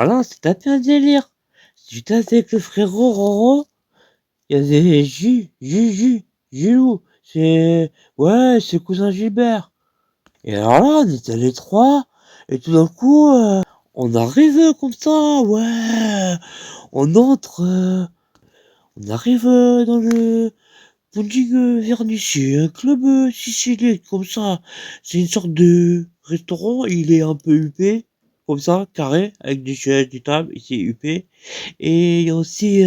alors là, on s'est tapé un délire. J'étais avec le frérot Roro, il y avait Gilou, c'est cousin Gilbert. Et alors là, on était les trois, et tout d'un coup, on arrive comme ça, ouais, on entre, on arrive dans le Pudding Vernissé, un club sicilien comme ça. C'est une sorte de restaurant, il est un peu huppé, comme ça, carré, avec des chaises, des tables, et c'est huppé. Et il y a aussi,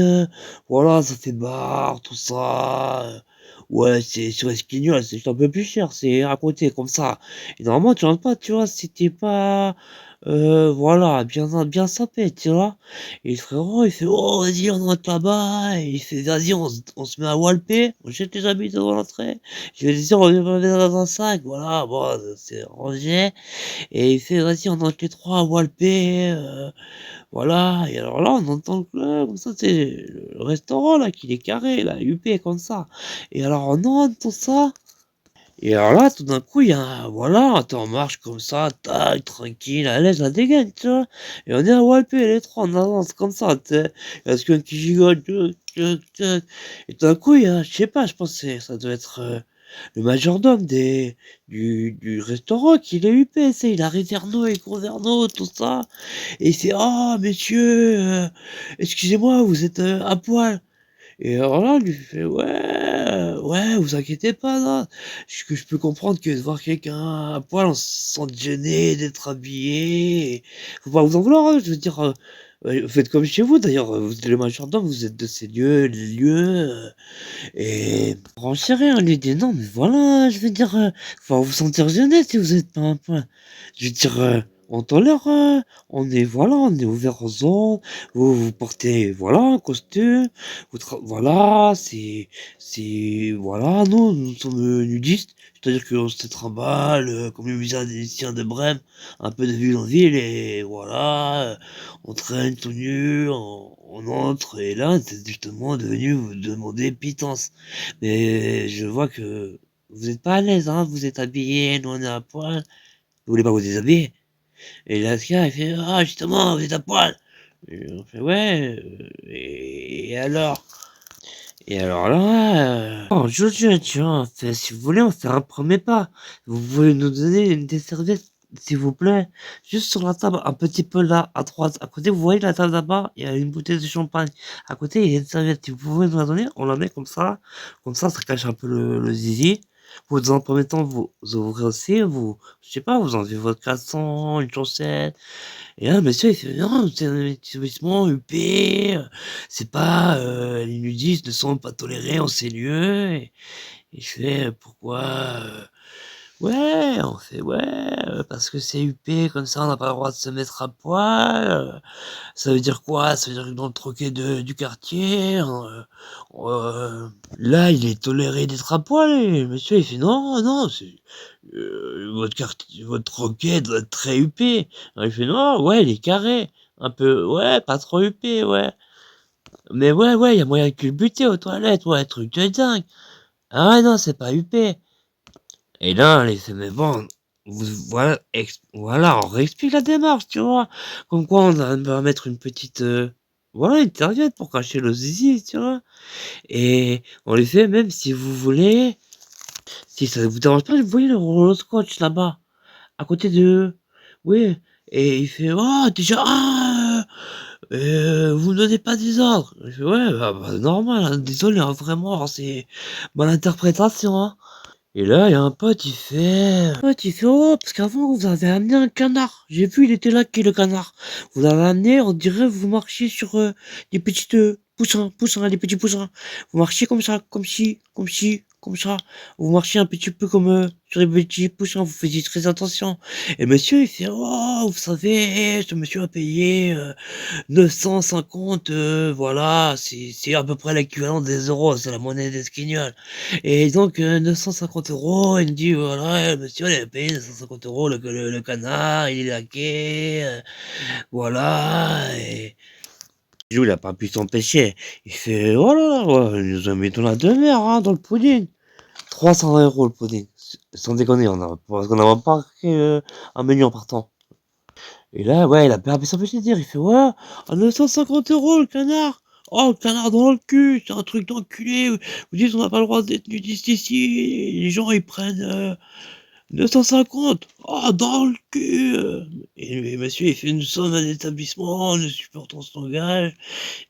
voilà, ça fait bar, tout ça. Ouais, c'est sur Esquignoles, c'est juste un peu plus cher, c'est à côté, comme ça. Et normalement, tu rentres pas, tu vois, si t'es pas, voilà, bien sapé, tu vois. Et le frérot, il fait, oh, vas-y, on rentre là-bas. Et il fait, vas-y, on se met à walper. On jette les habits devant l'entrée. Je vais dire, on va mettre dans un sac, voilà, bon, c'est rangé. Et il fait, vas-y, on entre les trois à walper, voilà. Et alors là, on entend le club, comme ça, c'est le restaurant, là, qu'il est carré, là, huppé, comme ça. Et alors, on entend tout ça. Et alors là, tout d'un coup, il y a un, voilà, on marche comme ça, tac, tranquille, à l'aise, la dégaine, tu vois. Et on est à walper, les trois, on avance comme ça, tu sais. Il y a quelqu'un qui gigote, tchouk. Et tout d'un coup, il y a, je sais pas, je pense que ça doit être le majordome du restaurant qui l'a huppé, tu sais. Il a Verno et gros Verno, tout ça. Et il fait, ah, messieurs, excusez-moi, vous êtes à poil. Et alors là, lui fait: ouais, vous inquiétez pas, là. Je peux comprendre que de voir quelqu'un à poil, on se sente gêné d'être habillé. Faut pas vous en vouloir, hein, je veux dire, vous faites comme chez vous d'ailleurs, vous êtes le majordome, vous êtes de ces lieux, les lieux, et renchérir, hein, lui dit: «Non, mais voilà, je veux dire, faut vous sentir gêné si vous êtes pas un poil. Je veux dire, on tolère, on est ouvert aux autres, vous portez, voilà, un costume, voilà, voilà, nous sommes nudistes, c'est-à-dire qu'on se trimballe comme les musiciens de Brême, un peu de ville en ville, et voilà, on traîne tout nu, on entre, et là, c'est justement devenu vous demander pitance. Mais je vois que vous êtes pas à l'aise, hein, vous êtes habillé, nous on est à poil, vous voulez pas vous déshabiller?» Et là, ce gars, il fait: «Ah, justement, vous êtes à poil!» Et on fait: «Ouais, et alors?» Et alors là, oh, tu vois, on fait, si vous voulez, on fait un premier pas. Vous pouvez nous donner des serviettes, s'il vous plaît? Juste sur la table, un petit peu là, à droite. À côté, vous voyez la table là-bas? Il y a une bouteille de champagne. À côté, il y a une serviette. Si vous pouvez nous la donner, on la met comme ça. Comme ça cache un peu le zizi. Vous, dans un premier temps, vous ouvrez aussi, je sais pas, vous enlevez votre caleçon, une chaussette. Et là, le monsieur, il fait: «Non, c'est un établissement huppé, c'est pas, les nudistes ne sont pas tolérés en ces lieux», et je fais: «Pourquoi?» «Ouais», on fait: «Ouais, parce que c'est huppé, comme ça, on n'a pas le droit de se mettre à poil, ça veut dire quoi? Ça veut dire que dans le troquet du quartier, là, il est toléré d'être à poil», et le monsieur, il fait: «Non, non, c'est, votre troquet doit être très huppé». Alors il fait: «Non, ouais, il est carré, un peu, ouais, pas trop huppé, ouais. Mais ouais, il y a moyen de culbuter aux toilettes, ouais, truc de dingue. Ah ouais, non, c'est pas huppé». Et là, il fait: «Mais bon, voilà, on réexplique la démarche, tu vois? Comme quoi va mettre une petite, voilà, une serviette pour cacher le zizi, tu vois? Et on lui fait: «Même si vous voulez, si ça vous dérange pas, vous voyez le rouleau scotch là-bas, à côté de, oui». Et il fait: «Oh déjà, vous me donnez pas des ordres?» Je fais: «Ouais, normal, hein, désolé, hein, vraiment, hein, c'est mon interprétation, hein». Et là, il y a un pote, il fait: «Oh, parce qu'avant, vous avez amené un canard. J'ai vu, il était là, qui le canard. Vous l'avez amené, on dirait vous marchiez sur, des petites, poussins, des petits poussins. Vous marchiez comme ça, comme ça. Vous marchiez un petit peu comme, sur les petits poussins, vous faisiez très attention». Et monsieur, il fait: «Oh, vous savez, ce monsieur a payé, 950, voilà, c'est à peu près l'équivalent des euros, c'est la monnaie d'Esquignoles. Et donc, 950 €, il me dit: «Voilà, monsieur, il a payé 950 € le canard, il est laqué, voilà». Et Jules, il a pas pu s'empêcher. Il fait: «Oh là là, ouais, il nous a mis dans la demeure, hein, dans le pudding. 300 € le pudding». Sans déconner, on a parce qu'on n'a pas pris, un menu en partant. Et là, ouais, il a perdu son petit dire, il fait: «Ouais, à 950 € le canard! Oh, le canard dans le cul, c'est un truc d'enculé, vous dites on n'a pas le droit d'être nudiste ici, les gens ils prennent, 250, oh dans le cul, et monsieur il fait: «Nous sommes un établissement, nous supportons ce langage».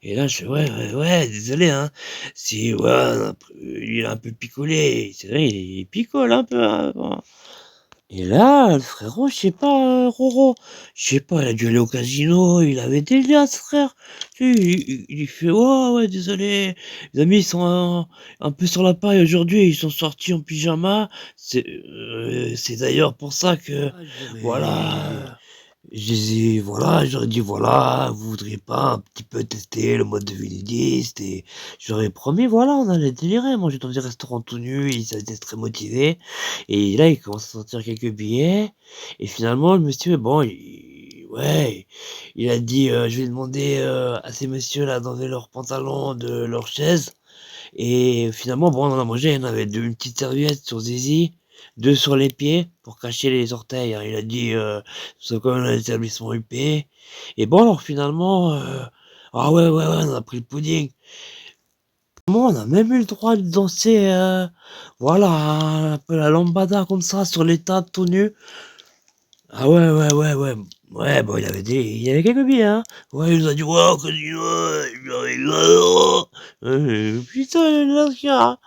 Et là je fais: «Ouais, ouais, ouais, désolé, hein, si ouais, il a un peu picolé». C'est vrai, il picole un peu, hein, bon. Et là, le frérot, je sais pas, Roro, je sais pas, il a dû aller au casino, il avait des liasses, frère. Tu sais, il fait: «Ouais, ouais, désolé, les amis, ils sont un peu sur la paille aujourd'hui, ils sont sortis en pyjama. C'est d'ailleurs pour ça que, voilà, j'aurais dit: «Voilà, vous voudriez pas un petit peu tester le mode de vie nudiste?» Et j'aurais promis, voilà, on allait délirer, manger dans des restaurants tout nus, ils étaient très motivés. Et là, il commence à sortir quelques billets et finalement, le monsieur, bon, ouais, il a dit, «Je vais demander, à ces messieurs-là d'enlever leurs pantalons de leur chaise». Et finalement, bon, on en a mangé, il y en avait 2, une petite serviette sur Zizi, 2 sur les pieds pour cacher les orteils, hein. Il a dit, «C'est quand même un établissement huppé». Et bon, alors finalement, ah ouais, ouais, ouais, on a pris le pudding. Moi, on a même eu le droit de danser, voilà, un peu la lambada comme ça sur les tables tout nus. Ah ouais, ouais, ouais, ouais. Ouais, bon, il y avait quelques billets, hein. Ouais, il nous a dit: «Ouais, au casino, putain, l'ancien».